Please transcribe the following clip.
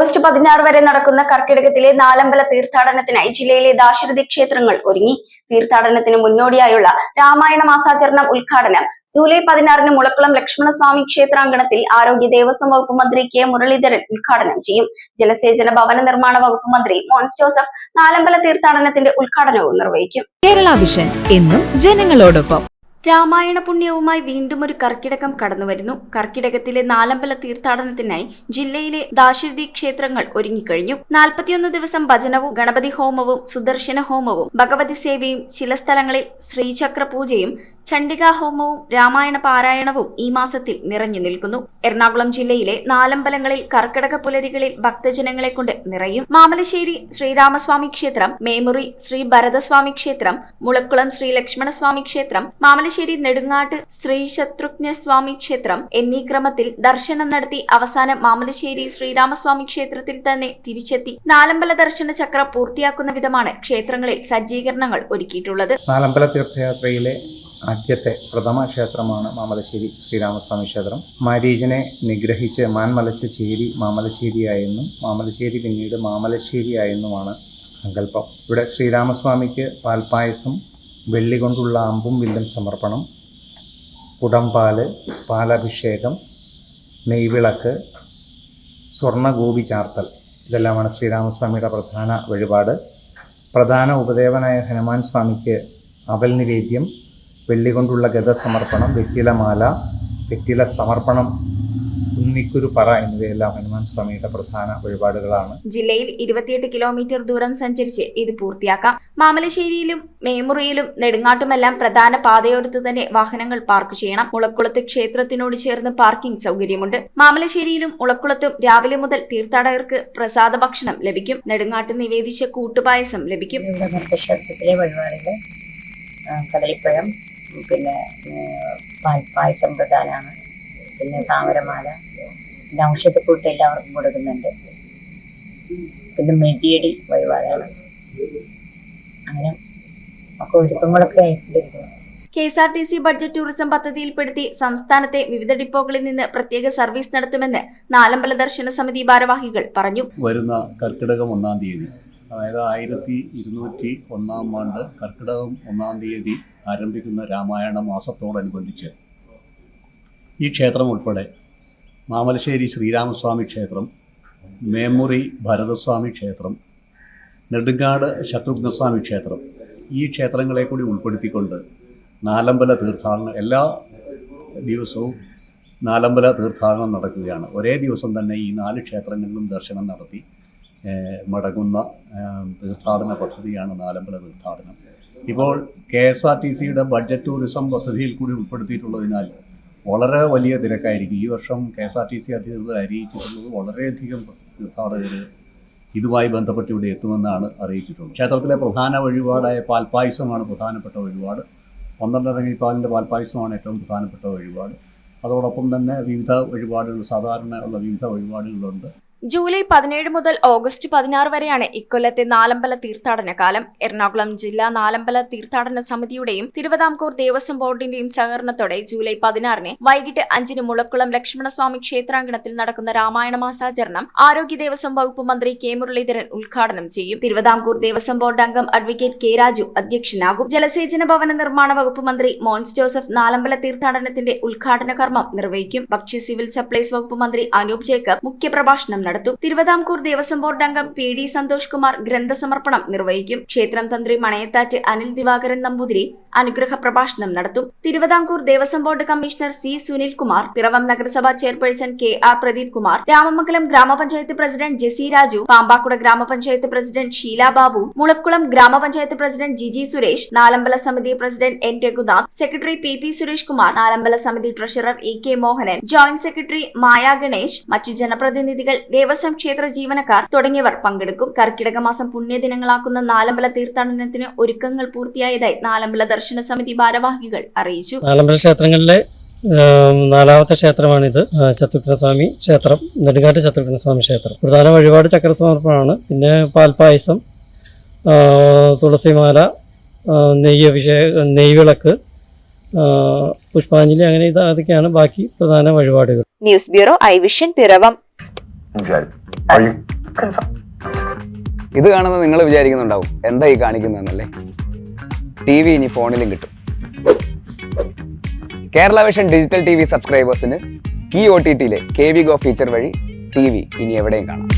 August 16 വരെ നടക്കുന്ന കർക്കിടകത്തിലെ നാലമ്പല തീർത്ഥാടനത്തിനായി ജില്ലയിലെ ദാശരഥി ക്ഷേത്രങ്ങൾ ഒരുങ്ങി. തീർത്ഥാടനത്തിന് മുന്നോടിയായുള്ള രാമായണ മാസാചരണം ഉദ്ഘാടനം ജൂലൈ 16 മുളക്കുളം ലക്ഷ്മണസ്വാമി ക്ഷേത്രാങ്കണത്തിൽ ആരോഗ്യ ദേവസ്വം വകുപ്പ് മന്ത്രി കെ മുരളീധരൻ ഉദ്ഘാടനം ചെയ്യും. ജലസേചന ഭവന നിർമ്മാണ വകുപ്പ് മന്ത്രി മോൻസ് ജോസഫ് നാലമ്പല തീർത്ഥാടനത്തിന്റെ ഉദ്ഘാടനവും നിർവഹിക്കും. കേരള വിഷൻ എന്നും ജനങ്ങളോടൊപ്പം. രാമായണ പുണ്യവുമായി വീണ്ടും ഒരു കർക്കിടകം കടന്നുവരുന്നു. കർക്കിടകത്തിലെ നാലമ്പല തീർത്ഥാടനത്തിനായി ജില്ലയിലെ ദാശരഥി ക്ഷേത്രങ്ങൾ ഒരുങ്ങിക്കഴിഞ്ഞു. 41 ദിവസം ഭജനവും ഗണപതി ഹോമവും സുദർശന ഹോമവും ഭഗവതി സേവയും ചില സ്ഥലങ്ങളിൽ ശ്രീചക്ര പൂജയും ചണ്ഡികാ ഹോമവും രാമായണ പാരായണവും ഈ മാസത്തിൽ നിറഞ്ഞു നിൽക്കുന്നു. എറണാകുളം ജില്ലയിലെ നാലമ്പലങ്ങളിൽ കർക്കിടക പുലരികളിൽ ഭക്തജനങ്ങളെ കൊണ്ട് നിറയും. മാമലശ്ശേരി ശ്രീരാമസ്വാമി ക്ഷേത്രം, മേമുറി ശ്രീ ഭരതസ്വാമി ക്ഷേത്രം, മുളക്കുളം ശ്രീ ലക്ഷ്മണസ്വാമി ക്ഷേത്രം, മാമലശ്ശേരി നെടുങ്ങാട്ട് ശ്രീ ശത്രുഘ്നസ്വാമി ക്ഷേത്രം എന്നീ ക്രമത്തിൽ ദർശനം നടത്തി അവസാനം മാമലശ്ശേരി ശ്രീരാമസ്വാമി ക്ഷേത്രത്തിൽ തന്നെ തിരിച്ചെത്തി നാലമ്പല ദർശന ചക്രം പൂർത്തിയാക്കുന്ന വിധമാണ് ക്ഷേത്രങ്ങളിൽ സജ്ജീകരണങ്ങൾ ഒരുക്കിയിട്ടുള്ളത്. നാലമ്പല തീർത്ഥയാത്രയിലെ ആദ്യത്തെ പ്രഥമ ക്ഷേത്രമാണ് മാമലശ്ശേരി ശ്രീരാമസ്വാമി ക്ഷേത്രം. മാരീചനെ നിഗ്രഹിച്ച് മാൻമലച്ച ചേരി മാമലശ്ശേരിയായെന്നും മാമലശ്ശേരി പിന്നീട് മാമലശ്ശേരിയായെന്നുമാണ് സങ്കല്പം. ഇവിടെ ശ്രീരാമസ്വാമിക്ക് പാൽപ്പായസം, വെള്ളി കൊണ്ടുള്ള അമ്പും വില്ലും സമർപ്പണം, കുടംപാല്, പാലഭിഷേകം, നെയ്വിളക്ക്, സ്വർണ്ണഗോപി ചാർത്തൽ ഇതെല്ലാമാണ് ശ്രീരാമസ്വാമിയുടെ പ്രധാന വഴിപാട്. പ്രധാന ഉപദേവനായ ഹനുമാൻ സ്വാമിക്ക് അവൽ നിവേദ്യം, വെള്ളി കൊണ്ടുള്ള ഗത സമർപ്പണം, വെറ്റിലമാല, വെറ്റില സമർപ്പണം, ഉണ്ണിക്കുരു പറ എന്നിവയെല്ലാം ഹനുമാൻ സ്വാമിയുടെ പ്രധാന വഴിപാടുകളാണ്. ജില്ലയിൽ 28 കിലോമീറ്റർ ദൂരം സഞ്ചരിച്ച് ഇത് പൂർത്തിയാക്കാം. മാമലശ്ശേരിയിലും മേമുറിയിലും നെടുങ്ങാട്ടുമെല്ലാം പ്രധാന പാതയോരത്ത് തന്നെ വാഹനങ്ങൾ പാർക്ക് ചെയ്യണം. മുളക്കുളത്ത് ക്ഷേത്രത്തിനോട് ചേർന്ന് പാർക്കിംഗ് സൗകര്യമുണ്ട്. മാമലശ്ശേരിയിലും മുളക്കുളത്തും രാവിലെ മുതൽ തീർത്ഥാടകർക്ക് പ്രസാദ ഭക്ഷണം ലഭിക്കും. നെടുങ്ങാട്ട് നിവേദിച്ച കൂട്ടുപായസം ലഭിക്കും. കദളിപ്പഴം, പിന്നെ പാൽപ്പായസം പ്രധാനമാണ്. പിന്നെ താമരമാല, പിന്നെ ഔഷധക്കൂട്ട് എല്ലാവർക്കും കൊടുക്കുന്നുണ്ട്. പിന്നെ മെതിയടി വഴിപാടാണ്. അങ്ങനെ ഒക്കെ ഒരുക്കങ്ങളൊക്കെ ആയിക്കൊണ്ടിരിക്കുന്നു. KSRTC ബഡ്ജറ്റ് ടൂറിസം പദ്ധതിയിൽപ്പെടുത്തി സംസ്ഥാനത്തെ വിവിധ ഡിപ്പോകളിൽ നിന്ന് പ്രത്യേക സർവീസ് നടത്തുമെന്ന് നാലമ്പല ദർശന സമിതി ഭാരവാഹികൾ പറഞ്ഞു. വരുന്ന കർക്കിടകം 1-ാം തീയതി, അതായത് 1201 ആണ്ട് കർക്കിടകം 1-ാം തീയതി ആരംഭിക്കുന്ന രാമായണ മാസത്തോടനുബന്ധിച്ച് ഈ ക്ഷേത്രം ഉൾപ്പെടെ മാമലശ്ശേരി ശ്രീരാമസ്വാമി ക്ഷേത്രം, മേമുറി ഭരതസ്വാമി ക്ഷേത്രം, നെടുങ്ങാട് ശത്രുഘ്നസ്വാമി ക്ഷേത്രം, ഈ ക്ഷേത്രങ്ങളെ കൂടി ഉൾപ്പെടുത്തിക്കൊണ്ട് നാലമ്പല തീർത്ഥാടനം എല്ലാ ദിവസവും നാലമ്പല തീർത്ഥാടനം നടക്കുകയാണ്. ഒരേ ദിവസം തന്നെ ഈ 4 ക്ഷേത്രങ്ങളിലും ദർശനം നടത്തി മടങ്ങുന്ന തീർത്ഥാടന പദ്ധതിയാണ് നാലമ്പല തീർത്ഥാടനം. ഇപ്പോൾ KSRTCയുടെ ബഡ്ജറ്റ് ടൂറിസം പദ്ധതിയിൽ കൂടി ഉൾപ്പെടുത്തിയിട്ടുള്ളതിനാൽ വളരെ വലിയ തിരക്കായിരിക്കും. ഈ വർഷം KSRTC അധികൃതർ അറിയിച്ചിട്ടുള്ളത് വളരെയധികം തീർത്ഥാടകർ ഇതുമായി ബന്ധപ്പെട്ട് ഇവിടെ എത്തുമെന്നാണ് അറിയിച്ചിട്ടുള്ളത്. ക്ഷേത്രത്തിലെ പ്രധാന വഴിപാടായ പാൽപ്പായസമാണ് പ്രധാനപ്പെട്ട വഴിപാട്. 12 ഇറങ്ങിപ്പാലിൻ്റെ പാൽപ്പായസമാണ് ഏറ്റവും പ്രധാനപ്പെട്ട വഴിപാട്. അതോടൊപ്പം തന്നെ വിവിധ വഴിപാടുകൾ, സാധാരണ ഉള്ള വിവിധ വഴിപാടുകളുണ്ട്. ജൂലൈ 17 മുതൽ ഓഗസ്റ്റ് 16 വരെയാണ് ഇക്കൊല്ലത്തെ നാലമ്പല തീർത്ഥാടന കാലം. എറണാകുളം ജില്ലാ നാലമ്പല തീർത്ഥാടന സമിതിയുടെയും തിരുവിതാംകൂർ ദേവസ്വം ബോർഡിന്റെയും സഹകരണത്തോടെ ജൂലൈ 16 വൈകിട്ട് 5 മുളക്കുളം ലക്ഷ്മണസ്വാമി ക്ഷേത്രാങ്കണത്തിൽ നടക്കുന്ന രാമായണ മാസാചരണം ആരോഗ്യ ദേവസ്വം വകുപ്പ് മന്ത്രി കെ മുരളീധരൻ ഉദ്ഘാടനം ചെയ്യും. തിരുവിതാംകൂർ ദേവസ്വം ബോർഡ് അംഗം അഡ്വക്കേറ്റ് കെ രാജു അധ്യക്ഷനാകും. ജലസേചന ഭവന നിർമ്മാണ വകുപ്പ് മന്ത്രി മോൻസ് ജോസഫ് നാലമ്പല തീർത്ഥാടനത്തിന്റെ ഉദ്ഘാടന കർമ്മം നിർവഹിക്കും. ഭക്ഷ്യ സിവിൽ സപ്ലൈസ് വകുപ്പ് മന്ത്രി അനൂപ് ജേക്കബ് മുഖ്യപ്രഭാഷണം നടത്തും. തിരുവിതാംകൂർ ദേവസ്വം ബോർഡ് അംഗം PD സന്തോഷ് കുമാർ ഗ്രന്ഥസമർപ്പണം നിർവഹിക്കും. ക്ഷേത്രം തന്ത്രി മണയത്താറ്റ് അനിൽ ദിവാകരൻ നമ്പൂതിരി അനുഗ്രഹ പ്രഭാഷണം നടത്തും. Thiruvithamkoor Devaswom board commissioner C Sunil Kumar, Piravom നഗരസഭാ ചെയർപേഴ്സൺ KR പ്രദീപ് കുമാർ, രാമമംഗലം ഗ്രാമപഞ്ചായത്ത് പ്രസിഡന്റ് ജെസി രാജു, പാമ്പാക്കുട ഗ്രാമപഞ്ചായത്ത് പ്രസിഡന്റ് ഷീല ബാബു, മുളക്കുളം ഗ്രാമപഞ്ചായത്ത് പ്രസിഡന്റ് ജിജി സുരേഷ്, നാലമ്പല സമിതി president N Raghunath, secretary PP Suresh Kumar, നാലമ്പല സമിതി treasurer EK Mohanan, joint secretary Maya Ganesh, മറ്റു ജനപ്രതിനിധികൾ, ദേവസ്വം ക്ഷേത്ര ജീവനക്കാർ തുടങ്ങിയവർ പങ്കെടുക്കും. കർക്കിടക മാസം പുണ്യദിനങ്ങളാക്കുന്ന നാലമ്പല തീർത്ഥാടനത്തിന് ഒരുക്കങ്ങൾ പൂർത്തിയായതായി നാലമ്പല ദർശന സമിതി ഭാരവാഹികൾ അറിയിച്ചു. നാലമ്പല ക്ഷേത്രങ്ങളിലെ 4ാമത്തെ ക്ഷേത്രമാണിത്. ശത്രുഘ്നസ്വാമി ക്ഷേത്രം, നെടുങ്ങാട്ട് ശത്രുഘ്നസ്വാമി ക്ഷേത്രം. പ്രധാന വഴിപാട് ചക്രസമർപ്പണമാണ്. പിന്നെ പാൽപ്പായസം, തുളസിമാല, നെയ്വിളക്ക്, പുഷ്പാഞ്ജലി, അങ്ങനെ അതൊക്കെയാണ് ബാക്കി പ്രധാന വഴിപാടുകൾ. News bureau, I vision, Piravom. Are you ഇത് കാണുന്ന നിങ്ങൾ വിചാരിക്കുന്നുണ്ടാവും എന്താ ഈ കാണിക്കുന്നതെന്നല്ലേ. TV ഇനി ഫോണിലും കിട്ടും. കേരള വിഷൻ ഡിജിറ്റൽ TV സബ്സ്ക്രൈബേഴ്സിന് ഈ OTTയിലെ KV Go ഫീച്ചർ വഴി TV ഇനി എവിടെയും കാണാം.